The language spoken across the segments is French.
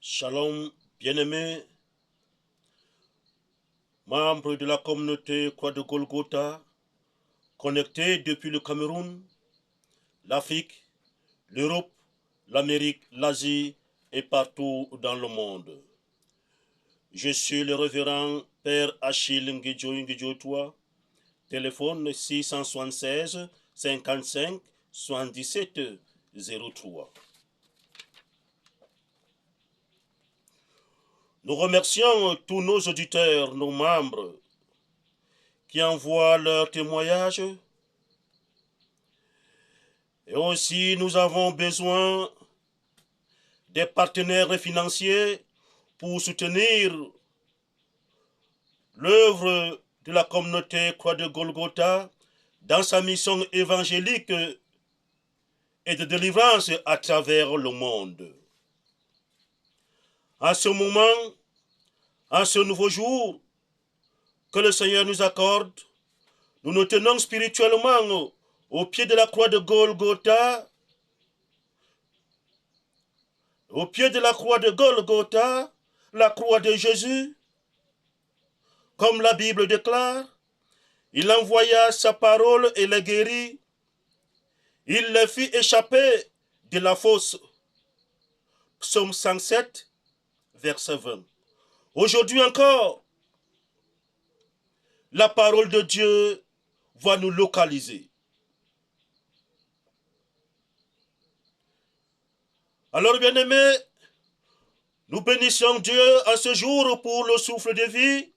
Shalom, bien-aimés, membres de la communauté Croix de Golgotha, connectés depuis le Cameroun, l'Afrique, l'Europe, l'Amérique, l'Asie et partout dans le monde. Je suis le révérend Père Achille Ngidjo téléphone 676 55 77 03. Nous remercions tous nos auditeurs, nos membres, qui envoient leurs témoignages. Et aussi, nous avons besoin des partenaires financiers pour soutenir l'œuvre de la communauté Croix de Golgotha dans sa mission évangélique et de délivrance à travers le monde. En ce moment, en ce nouveau jour que le Seigneur nous accorde, nous nous tenons spirituellement au pied de la croix de Golgotha, au pied de la croix de Golgotha, la croix de Jésus. Comme la Bible déclare, il envoya sa parole et les guérit. Il les fit échapper de la fosse. Psaume 107, verset 20. Aujourd'hui encore, la parole de Dieu va nous localiser. Alors, bien-aimés, nous bénissons Dieu en ce jour pour le souffle de vie.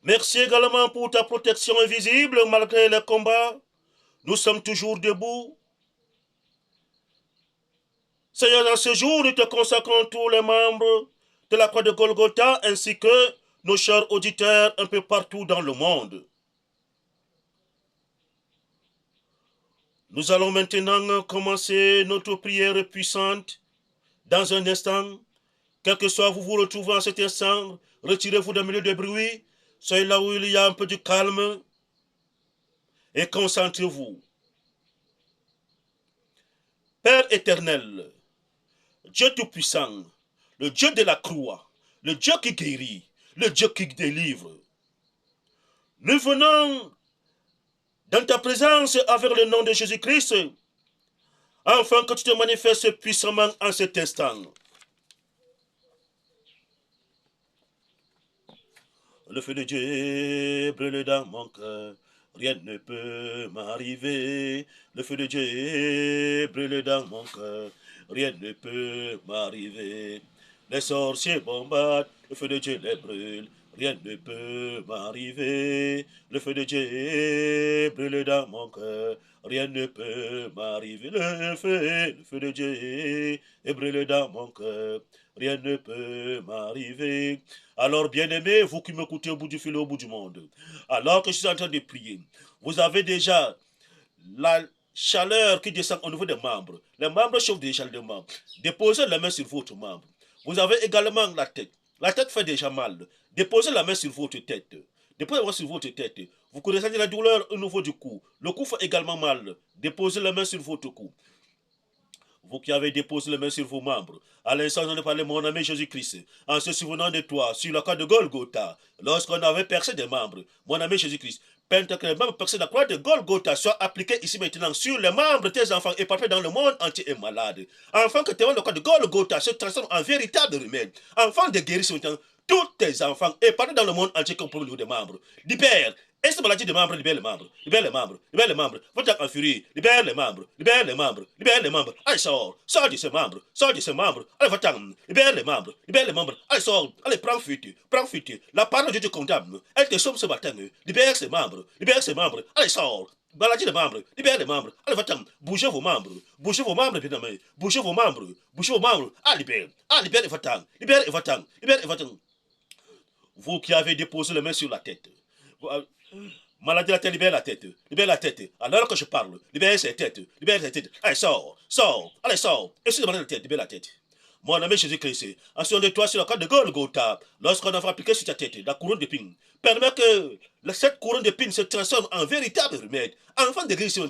Merci également pour ta protection invisible malgré les combats. Nous sommes toujours debout. Seigneur, dans ce jour, nous te consacrons tous les membres de la croix de Golgotha ainsi que nos chers auditeurs un peu partout dans le monde. Nous allons maintenant commencer notre prière puissante. Dans un instant, quel que soit où vous vous retrouvez en cet instant, retirez-vous d'un milieu de bruit, soyez là où il y a un peu de calme et concentrez-vous. Père éternel, Dieu tout-puissant, le Dieu de la croix, le Dieu qui guérit, le Dieu qui délivre. Nous venons dans ta présence avec le nom de Jésus-Christ, afin que tu te manifestes puissamment en cet instant. Le feu de Dieu brûle dans mon cœur, rien ne peut m'arriver. Le feu de Dieu brûle dans mon cœur, rien ne peut m'arriver. Les sorciers bombardent, le feu de Dieu les brûle, rien ne peut m'arriver. Le feu de Dieu brûle dans mon cœur, rien ne peut m'arriver. Le feu de Dieu brûle dans mon cœur, rien ne peut m'arriver. Alors, bien-aimés, vous qui m'écoutez au bout du fil et au bout du monde, alors que je suis en train de prier, vous avez déjà la chaleur qui descend au niveau des membres. Les membres chauffent déjà les membres. Déposez la main sur votre membre. Vous avez également la tête. La tête fait déjà mal. Déposez la main sur votre tête. Déposez la main sur votre tête. Vous connaissez la douleur au niveau du cou. Le cou fait également mal. Déposez la main sur votre cou. Vous qui avez déposé les mains sur vos membres, à l'instant j'en ai parlé, mon ami Jésus-Christ, en se souvenant de toi, sur la croix de Golgotha, lorsqu'on avait percé des membres, mon ami Jésus-Christ, que les membres percés de la croix de Golgotha soient appliqués ici maintenant sur les membres de tes enfants et parfaits dans le monde entier et malade. Afin que tes membres de la croix de Golgotha se transforment en véritable remède, afin de guérir maintenant tous tes enfants et partout dans le monde entier qui ont problème des membres. Libère. Et cette maladie de membres, libère les membres, libère les membres, libère les membres. Votre en furie, libère les membres, libère les membres, libère les membres. Allez, sors de ces membres, sors de ces membres. Allez, va-t'en, libère les membres, libère les membres. Allez, sors, allez, prends fuite, prends fuite. La parole de Dieu te condamne. Elle te sauve ce matin. Libère ces membres, libère ces membres. Allez, sors. Maladie de membres, libère les membres. Allez, va-t'en, bougez vos membres, bien aimés. Bougez vos membres, Allez, libère et va-t'en, libère et va-t'en, libère et va-t'en. Vous qui avez déposé les mains sur la tête. Maladie de la tête, libère la tête. Libère la tête. Alors que je parle, libère cette tête. Libère cette tête. Allez, sors. Allez, sors. Et si demandez la tête, libère la tête. Mon ami Jésus-Christ, en sur de toi sur la croix de Golgotha, lorsqu'on a appliqué sur ta tête la couronne d'épines, permet que cette couronne d'épines se transforme en véritable remède, enfant de guérison,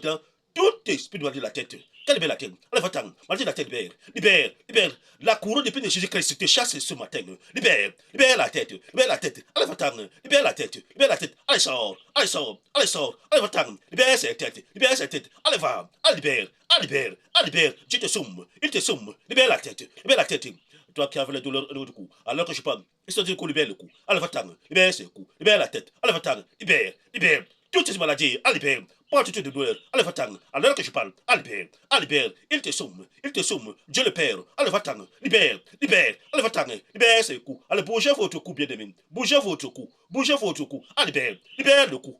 Tout esprit de maladie de la tête. Quelle libère la tête? Allez, va-t'en. Maladie de la tête, libère. Libère, libère. La couronne d'épines de Jésus-Christ te chasse ce matin. Libère, libère la tête. Libère la tête. Allez, va-t'en. Libère la tête. Libère la tête. Allez, sors. Allez, sors. Allez, sors. Allez, va-t'en. Libère cette tête. Libère cette tête. Allez, va. Allez, libère. Allez, libère. Allez, libère. Dieu te somme. Il te somme. Libère la tête. Libère la tête. Toi qui avais la douleur au cou, alors que je parle, il se dit qu'on libère le cou. Allez, va-t'en. Libère ce cou. Libère la tête. Allez, va-t'en. Libère. Libère. Toutes ces maladies. Allez, libère. Quantité de douleur, allez va-t'en, à l'heure que je parle, allez libère, il te somme, Dieu le Père, allez va-t'en, libère, allez va-t'en, libère ces coups, allez bougez votre cou bien aimé, bougez votre cou, allez libère le cou,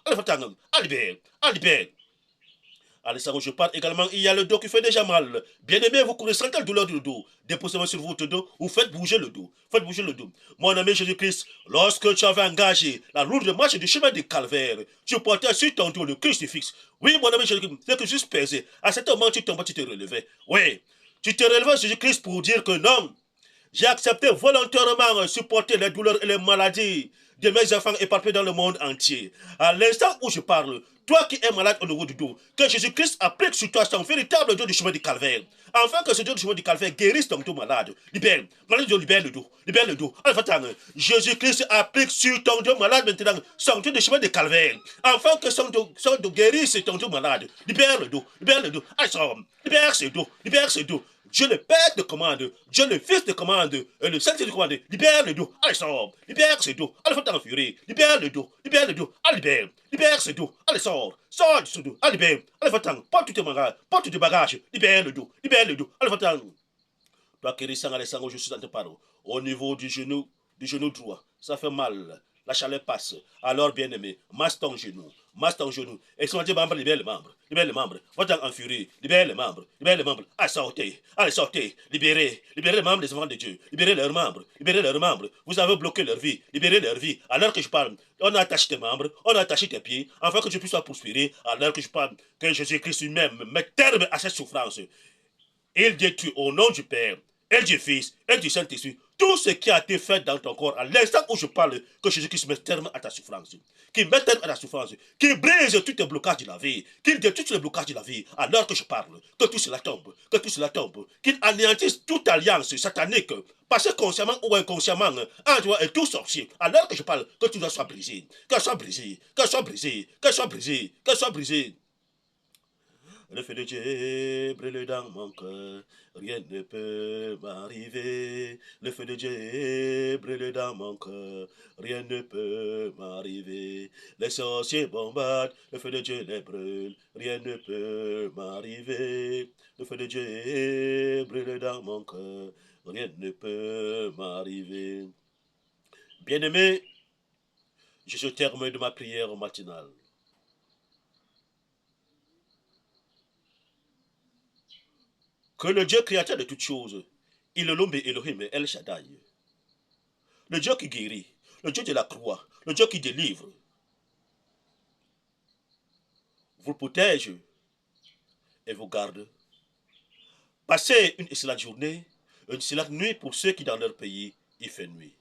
allez va-t'en, allez libère. Alessandro, je parle également, il y a le dos qui fait déjà mal. Bien aimé, vous connaissez quelle douleur du dos. Déposez-moi sur votre dos ou faites bouger le dos. Faites bouger le dos. Mon ami Jésus-Christ, lorsque tu avais engagé la lourde marche du chemin du calvaire, tu portais sur ton dos le crucifix. Oui, mon ami Jésus-Christ, c'est que juste pesé. À cet moment, tu tombais, tu te relevais. Oui, tu te relevais, Jésus-Christ, pour dire que non, j'ai accepté volontairement supporter les douleurs et les maladies de mes enfants éparpillés dans le monde entier. À l'instant où je parle, toi qui es malade au niveau du dos, que Jésus-Christ applique sur toi son véritable dos du chemin du calvaire. Afin que ce dos du chemin du calvaire guérisse ton dos malade. Libère, libère le dos, libère le dos. Jésus-Christ applique sur ton dos malade maintenant son dos du chemin du calvaire. Afin que son dos guérisse ton dos malade. Libère le dos, libère le dos. Libère ce dos, libère ce dos. Dieu le Père te commande, Dieu le Fils te commande, et le Saint-Esprit te commande. Libère le dos, allez sors, libère ce dos, allez faut furie, libère le dos, allez libère ce dos, allez sors de ce dos, allez libère, allez va-t'en, porte tes bagages, libère le dos, allez va-t'en. Toi qui ressens, Alessandro, je suis en te parler. Au niveau du genou droit, ça fait mal. La chaleur passe. Alors, bien aimé, masse ton genou. Et si on dit, libère les membres. Va-t'en en furie. Libère les membres. Allez, sortez. Libérez les membres des enfants de Dieu. Libérez leurs membres. Vous avez bloqué leur vie. Libérez leur vie. Alors que je parle, on a attaché tes membres, on a attaché tes pieds, afin que tu puisses prospérer. Alors que je parle, que Jésus-Christ lui-même mette terme à cette souffrance. Il détruit au nom du Père, et du Fils, et du Saint-Esprit, tout ce qui a été fait dans ton corps, à l'instant où je parle, que Jésus-Christ mette terme à ta souffrance, qu'il mette terme à ta souffrance, qu'il brise tous les blocages de la vie, qu'il détruise tous les blocages de la vie, alors que je parle, que tout cela tombe, qu'il anéantisse toute alliance satanique, passé consciemment ou inconsciemment, en toi et tout sorcier, alors que je parle, que tout soit brisé, qu'elle soit brisée. Le feu de Dieu brûle dans mon cœur, rien ne peut m'arriver. Le feu de Dieu brûle dans mon cœur, rien ne peut m'arriver. Les sorciers bombardent, le feu de Dieu les brûle, rien ne peut m'arriver. Le feu de Dieu brûle dans mon cœur, rien ne peut m'arriver. Bien-aimé, je suis au terme de ma prière matinale. Que le Dieu créateur de toutes choses, Ilolombe Elohim El Shaddai, le Dieu qui guérit, le Dieu de la croix, le Dieu qui délivre, vous protège et vous garde. Passez une excellente journée, une excellente nuit pour ceux qui dans leur pays y fait nuit.